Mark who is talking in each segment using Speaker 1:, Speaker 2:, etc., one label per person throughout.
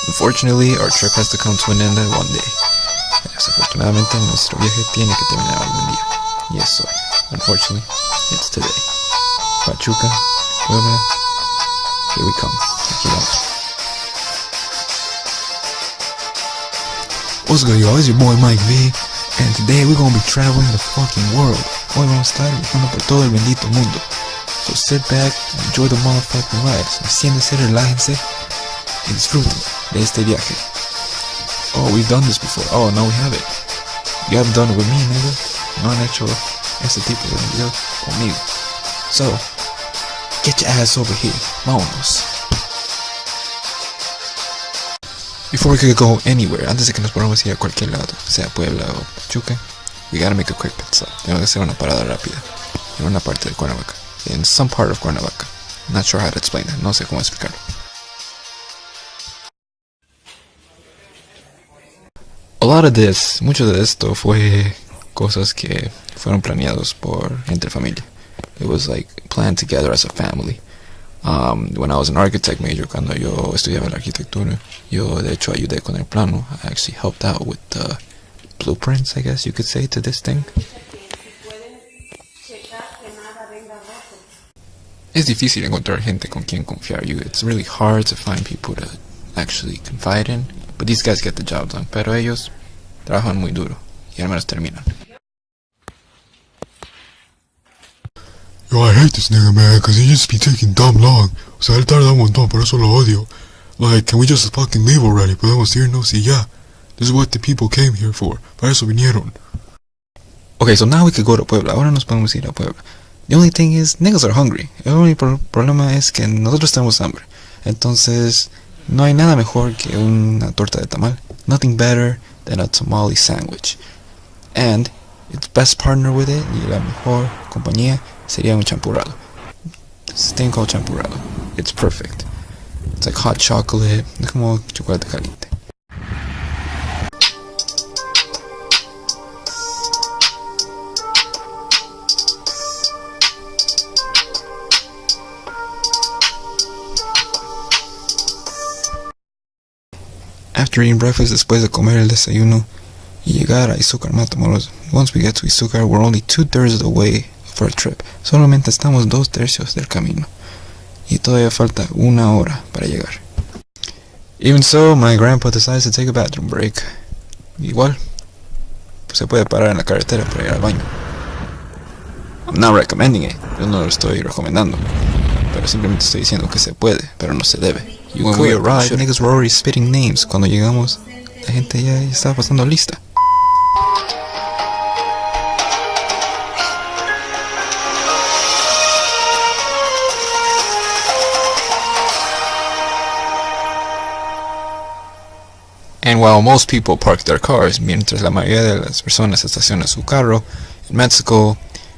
Speaker 1: Unfortunately, our trip has to come to an end one day. Desafortunadamente, nuestro viaje tiene que terminar algún día. Y eso, unfortunately, it's today. Pachuca, Puebla, here we come. Aquí vamos. What's good, y'all? It's your boy Mike V, and today we're gonna be traveling the fucking world. Hoy vamos a estar viajando por todo el bendito mundo. So sit back, enjoy the motherfucking ride. Siéntense, relájense y disfruten de este viaje. Oh, we've done this before. Oh, no, we haven't. You haven't done it with me, nigga. No han hecho este tipo de video conmigo. So, get your ass over here. Vámonos. Before we could go anywhere, antes de que nos podamos ir a cualquier lado, sea Puebla o Pachuca, we gotta make a quick pit stop. Tenemos que hacer una parada rápida en una parte de Cuernavaca. In some part of Cuernavaca. Not sure how to explain that. No sé cómo explicarlo. A lot of this, mucho de esto fue cosas que fueron planeados entre familia. It was like planned together as a family. When I was an architect major, cuando yo estudiaba la arquitectura, yo de hecho ayudé con el plano. I actually helped out with the blueprints, I guess you could say, to this thing. Es difícil encontrar gente con quien confiar. It's really hard to find people to actually confide in. But these guys get the job done. Pero ellos trabajan muy duro y al menos terminan.
Speaker 2: Yo, I hate this nigga, man, cause he just be taking dumb long. O sea, él tarda un montón, por eso lo odio. Like, can we just fucking leave already? Podemos irnos y ya. This is what the people came here for. Para eso vinieron.
Speaker 1: Okay, so now we could go to Puebla. Ahora nos podemos ir a Puebla. The only thing is, niggas are hungry. El único problema es que nosotros tenemos hambre. Entonces, no hay nada mejor que una torta de tamal. Nothing better than a tamale sandwich. And its best partner with it, y la mejor compañía, sería un champurrado. This thing called champurrado. It's perfect. It's like hot chocolate. Es como chocolate caliente. After eating breakfast, después de comer el desayuno y llegar a Izúcar, Matamoros. Once we get to Izúcar, we're only 2/3 of the way of our trip. Solamente estamos 2/3 del camino. Y todavía falta 1 hora para llegar. Even so, my grandpa decides to take a bathroom break. Igual, pues se puede parar en la carretera para ir al baño. I'm not recommending it. Yo no lo estoy recomendando. Pero simplemente estoy diciendo que se puede, pero no se debe. Y when we arrived, niggas were already spitting names. Cuando llegamos, la gente ya estaba pasando lista. And while most people park their cars, mientras la mayoría de las personas estacionan su carro, in Mexico,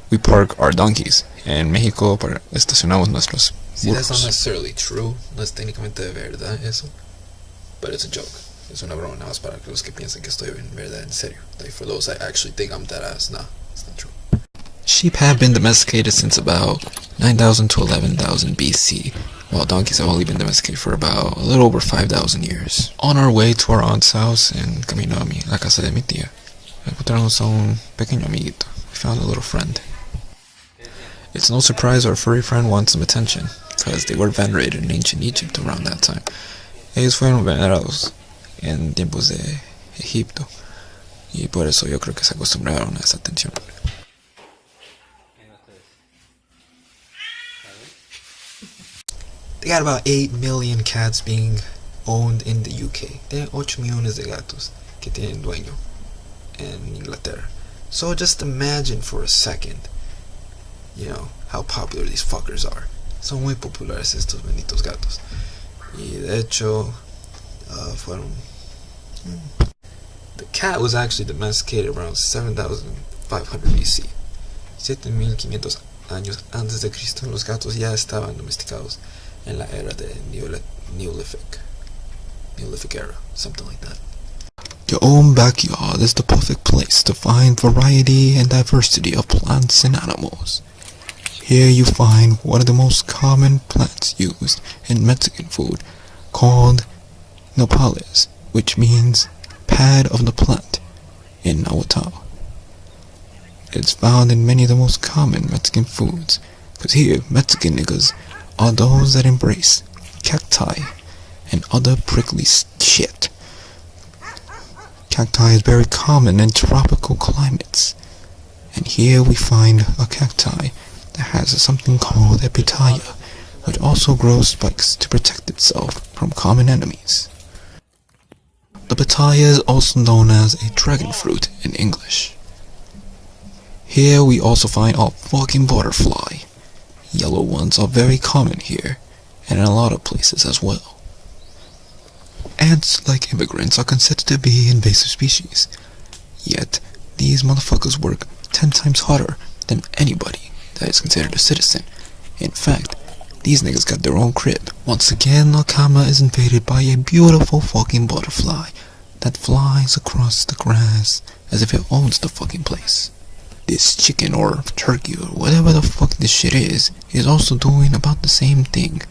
Speaker 1: we park our donkeys. En México estacionamos nuestros burros. See, that's not necessarily true. No es técnicamente de verdad eso. But it's a joke. Es una broma nada más para los que piensan que estoy en verdad en serio. Like for those that actually think I'm that ass. Nah, it's not true. Sheep have been domesticated since about 9,000 to 11,000 BC, while donkeys have only been domesticated for about a little over 5,000 years. On our way to our aunt's house, en camino a la casa de mi tía, encontramos a un pequeño amiguito. We found a little friend. It's no surprise our furry friend wants some attention, because they were venerated in ancient Egypt around that time. Ellos fueron venerados en tiempos de Egipto, y por eso yo creo que se acostumbraron a esa atención. They got about 8 million cats being owned in the UK. There are 8 millones de gatos que tienen dueño en Inglaterra. So just imagine for a second, you know, how popular these fuckers are. Son muy populares estos benditos gatos. Y de hecho, fueron... The cat was actually domesticated around 7,500 BC. 7,500 años antes de Cristo, los gatos ya estaban domesticados en la era de Neolithic era, something like that. Your own backyard is the perfect place to find variety and diversity of plants and animals. Here you find one of the most common plants used in Mexican food, called nopales, which means pad of the plant in Nahuatl. It's found in many of the most common Mexican foods, because here Mexican niggas are those that embrace cacti and other prickly shit. Cacti is very common in tropical climates, and here we find a cacti that has something called a pitaya, which also grows spikes to protect itself from common enemies. The pitaya is also known as a dragon fruit in English. Here we also find a fucking butterfly. Yellow ones are very common here, and in a lot of places as well. Ants, like immigrants, are considered to be invasive species. Yet, these motherfuckers work 10 times harder than anybody that is considered a citizen. In fact, these niggas got their own crib. Once again, Nakama is invaded by a beautiful fucking butterfly that flies across the grass as if it owns the fucking place. This chicken or turkey or whatever the fuck this shit is also doing about the same thing.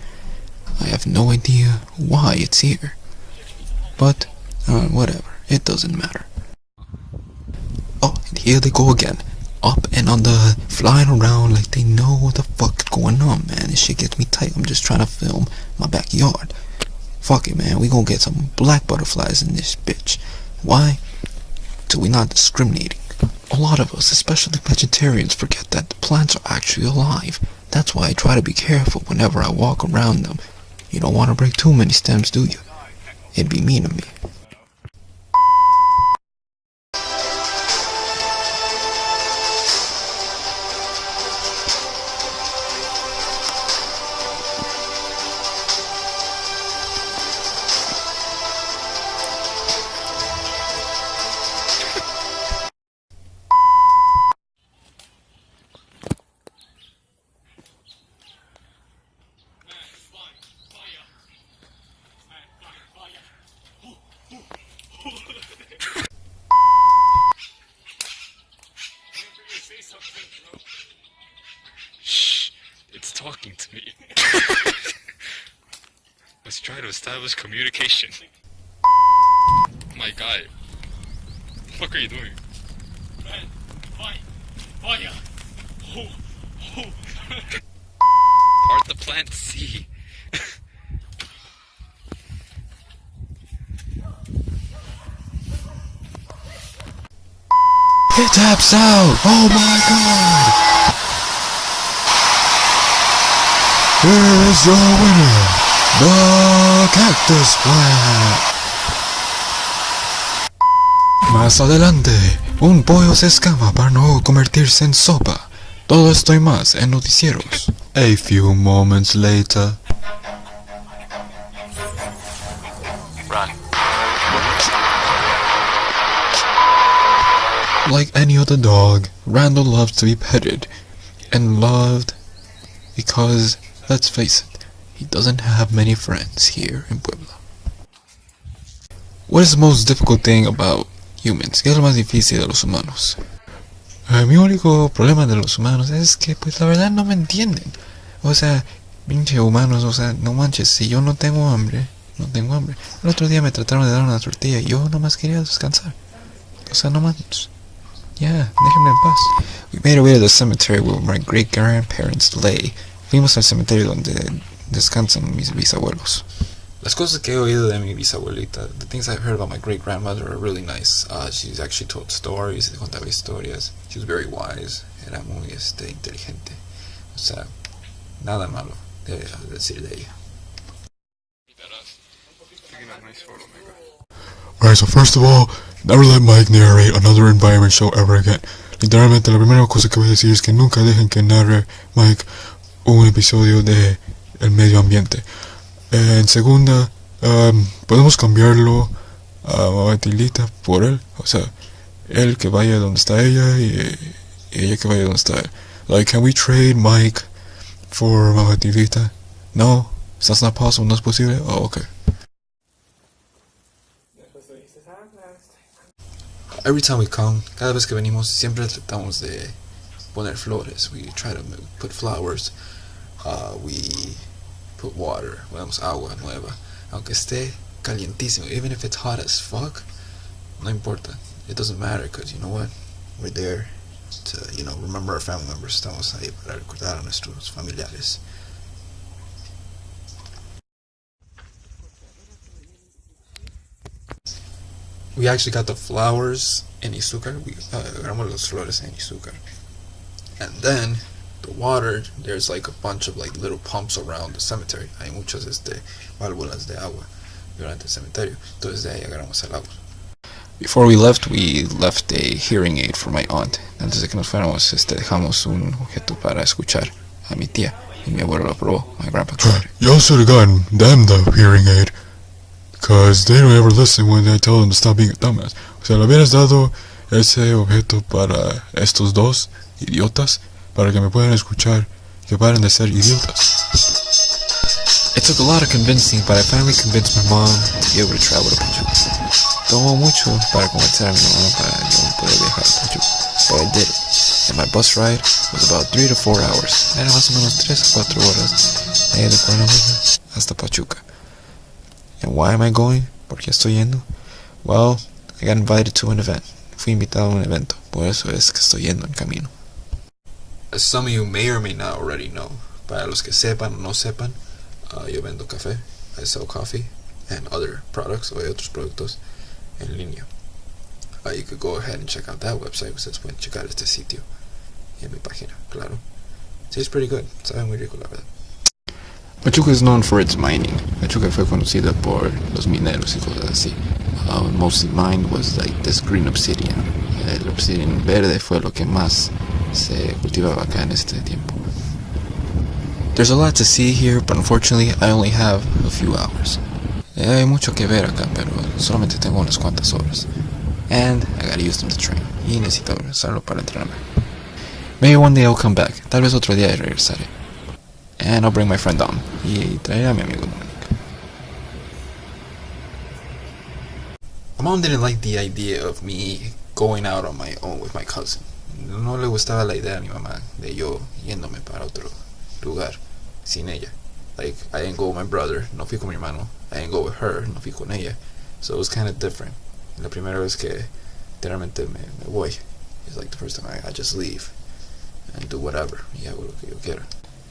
Speaker 1: I have no idea why it's here. But, whatever, it doesn't matter. Oh, and here they go again. Up and under, flying around like they know what the fuck is going on, man. This shit gets me tight. I'm just trying to film my backyard. Fuck it, man. We gonna get some black butterflies in this bitch. Why? So we're not discriminating. A lot of us, especially vegetarians, forget that the plants are actually alive. That's why I try to be careful whenever I walk around them. You don't want to break too many stems, do you? It'd be mean of me.
Speaker 3: Shh, it's talking to me. Let's try to establish communication. My guy, what the fuck are you doing? Man, fire! Part the plant C.
Speaker 1: It taps out! Oh my god! Here is your winner, the cactus plant. Más adelante, un pollo se escapa para no convertirse en sopa. Todo esto y más en noticieros. A few moments later.
Speaker 3: Run.
Speaker 1: Like any other dog, Randall loves to be petted and loved because, let's face it, he doesn't have many friends here in Puebla. What is the most difficult thing about humans? ¿Qué es lo más difícil de los humanos? Mi único problema de los humanos es que, pues, la verdad no me entienden. O sea, pinche humanos, o sea, no manches, si yo no tengo hambre, no tengo hambre. El otro día me trataron de dar una tortilla y yo nomás quería descansar. O sea, no manches. Yeah, déjenme en paz. We made our way to the cemetery where my great-grandparents lay. Fuimos al cementerio donde descansan mis bisabuelos. Las cosas que he oído de mi bisabuelita, the things I've heard about my great-grandmother are really nice. She's actually told stories, contaba historias. She was very wise, era muy inteligente. O sea, nada malo de decir de ella.
Speaker 2: Alright, so first of all, never let Mike narrate another environment show ever again. Literalmente la primera cosa que voy a decir es que nunca dejen que narre Mike un episodio de el medio ambiente. En segunda, podemos cambiarlo a Matilita por él. O sea, él que vaya donde está ella y ella que vaya donde está él. Like, can we trade Mike for Matilita? No, that's not possible, no es posible. Oh, okay. Every time we come, cada vez que venimos, siempre tratamos de poner flores. We try to put flowers. We put water. Ponemos agua nueva. Aunque esté
Speaker 1: calientísimo. Even if it's hot as fuck, no importa. It doesn't matter, because you know what? We're there to, remember our family members. Estamos ahí para recordar a nuestros familiares. We actually got the flowers en Izúcar. We agarramos las flores en Izúcar. And then the water, there's like a bunch of like little pumps around the cemetery. Hay muchas válvulas de agua durante el cementerio. Entonces de ahí agarramos el agua. Before we left a hearing aid for my aunt. Antes de que nos fuéramos, dejamos un objeto para escuchar a mi tía. Y mi abuelo lo probó. My grandpa tried it.
Speaker 2: Y'all should have gotten them the hearing aid. Because they don't ever listen when I tell them to stop being a dumbass. O sea, le hubieras dado ese objeto para estos dos idiotas, para que me puedan escuchar, que paren de ser idiotas.
Speaker 1: It took a lot of convincing, but I finally convinced my mom to be able to travel to Pachuca. Tomó mucho para convencer a mi mamá para yo poder viajar a Pachuca, but I did it. And my bus ride was about 3 to 4 hours. Era más o menos 3 a 4 horas de Cuernavaca hasta Pachuca. And why am I going? ¿Por qué estoy yendo? Well, I got invited to an event. Fui invitado a un evento. Por eso es que estoy yendo en camino. As some of you may or may not already know, para los que sepan o no sepan, yo vendo café. I sell coffee and other products, o hay otros productos en línea. You could go ahead and check out that website. Ustedes pueden checar este sitio en mi página, claro. Sí, it's pretty good. Sabe muy rico, la verdad. Pachuca is known for its mining. Pachuca fue conocida por los mineros y cosas así. Mostly mined was like this green obsidian. El obsidian verde fue lo que más se cultivaba acá en este tiempo. There's a lot to see here, but unfortunately I only have a few hours. Hay mucho que ver acá, pero solamente tengo unas cuantas horas. And I gotta use them to train. Y necesito usarlo para entrenarme. Maybe one day I'll come back. Tal vez otro día regresaré. And I'll bring my friend on. Y traeré a mi amigo Dominic. My mom didn't like the idea of me going out on my own with my cousin. No le gustaba la idea a mi mamá de yo yéndome para otro lugar sin ella. Like, I didn't go with my brother, no fui con mi hermano. I didn't go with her, no fui con ella. So it was kind of different. La primera vez que literalmente me voy. It's like the first time I just leave and do whatever. Y hago lo que yo quiera.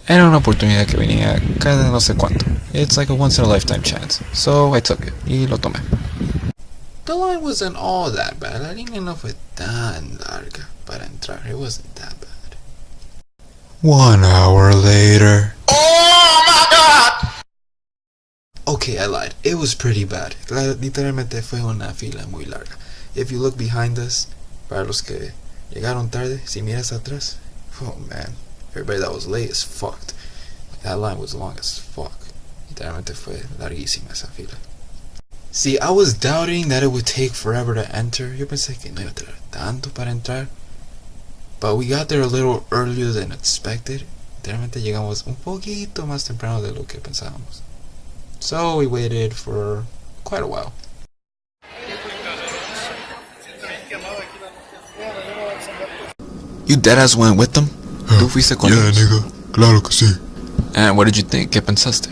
Speaker 1: Era una oportunidad que venía cada no sé cuánto. It's like a once in a lifetime chance. So I took it. Y lo tomé. The line wasn't all that bad. La línea no fue tan larga para entrar. It wasn't that bad. 1 hour later. Oh my god! Okay, I lied. It was pretty bad. Literalmente fue una fila muy larga. If you look behind us, para los que llegaron tarde, si miras atrás, oh man. Everybody that was late is fucked. That line was long as fuck. Literalmente fue larguísima esa fila. See, I was doubting that it would take forever to enter. Yo pensé que no iba a tardar tanto para entrar. But we got there a little earlier than expected. Literalmente llegamos un poquito más temprano de lo que pensábamos. So we waited for quite a while. You deadass went with them? ¿Tú fuiste con
Speaker 2: Yeah,
Speaker 1: ellos?
Speaker 2: nigga. Claro que sí.
Speaker 1: And what did you think? ¿Qué pensaste?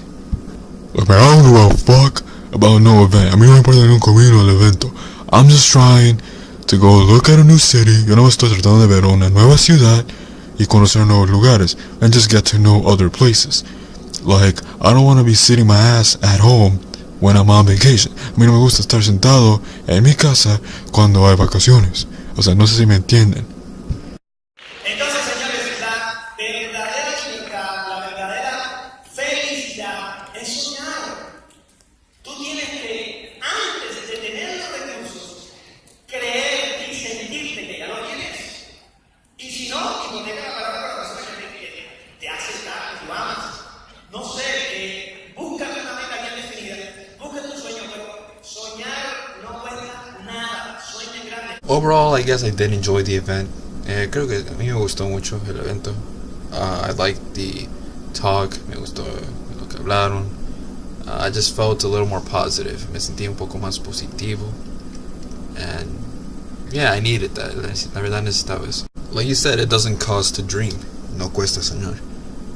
Speaker 2: Look, man, I don't know about fuck about no event. A mí no me importa ningún camino al evento. I'm just trying to go look at a new city. Yo no estoy tratando de ver una nueva ciudad y conocer nuevos lugares and just get to know other places. Like, I don't want to be sitting my ass at home when I'm on vacation. A mí no me gusta estar sentado en mi casa cuando hay vacaciones. O sea, no sé si me entienden.
Speaker 4: Entonces, señores, la verdadera chica, la verdadera felicidad es soñar. Tú tienes que, antes de tener los recursos, creer y sentirte que ya lo tienes. Y si no, hipoteca la palabra para la persona que te hace estar, que tú amas. No sé, búscate una meta bien definida, búscate un sueño, pero soñar no cuesta nada. Sueña en grande.
Speaker 1: Overall, I guess I did enjoy the event. Creo que a mí me gustó mucho el evento. I liked the talk. Me gustó lo que hablaron. I just felt a little more positive. Me sentí un poco más positivo. And yeah, I needed that. La verdad necesitaba eso. Like you said, it doesn't cost to dream. No cuesta soñar.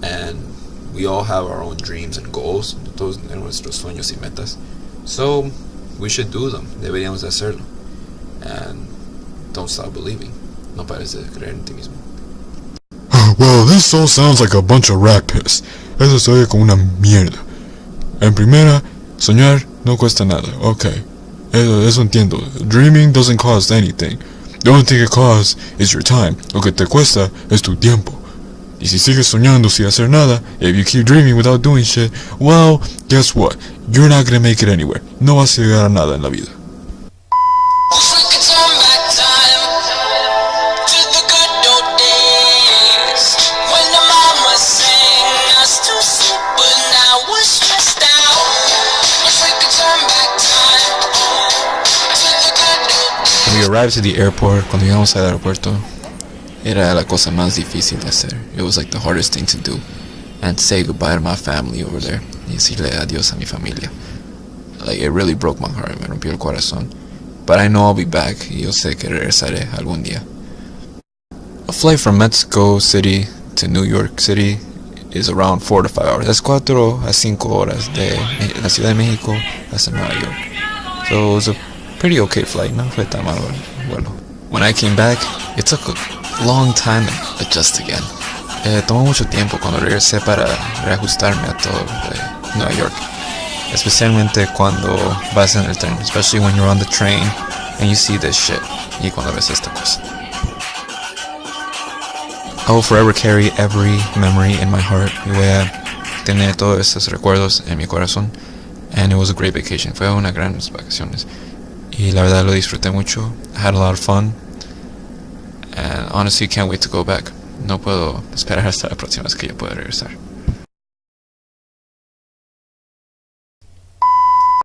Speaker 1: And we all have our own dreams and goals. Todos tenemos nuestros sueños y metas. So, we should do them. Deberíamos de hacerlo. And don't stop believing. No pares de creer en ti mismo.
Speaker 2: Well, this all sounds like a bunch of rat piss. Eso se oye como una mierda. En primera, soñar no cuesta nada. Okay. Eso entiendo. Dreaming doesn't cost anything. The only thing it costs is your time. Lo que te cuesta es tu tiempo. Y si sigues soñando sin hacer nada, if you keep dreaming without doing shit, well, guess what? You're not gonna make it anywhere. No vas a llegar a nada en la vida.
Speaker 1: When we arrived to the airport, cuando llegamos al aeropuerto, era la cosa más difícil de hacer. It was like the hardest thing to do. And to say goodbye to my family over there. Y decirle adiós a mi familia. Like, it really broke my heart. Me rompió el corazón. But I know I'll be back. Y yo sé que regresaré algún día. A flight from Mexico City to New York City is around 4 to 5 hours. Es 4 a 5 horas de la Ciudad de México hasta Nueva York. So it was a pretty okay flight. No fue tan malo el vuelo. When I came back, it took a long time to adjust again. Tomó mucho tiempo cuando regresé para reajustarme a todo de Nueva York. Especialmente cuando vas en el tren. Especially when you're on the train and you see this shit. Y cuando ves esta cosa. I will forever carry every memory in my heart. Y voy a tener todos esos recuerdos en mi corazón. And it was a great vacation. Fue una gran vacaciones. Y la verdad lo disfruté mucho. I had a lot of fun. And honestly, can't wait to go back. No puedo esperar hasta la próxima vez que yo pueda regresar.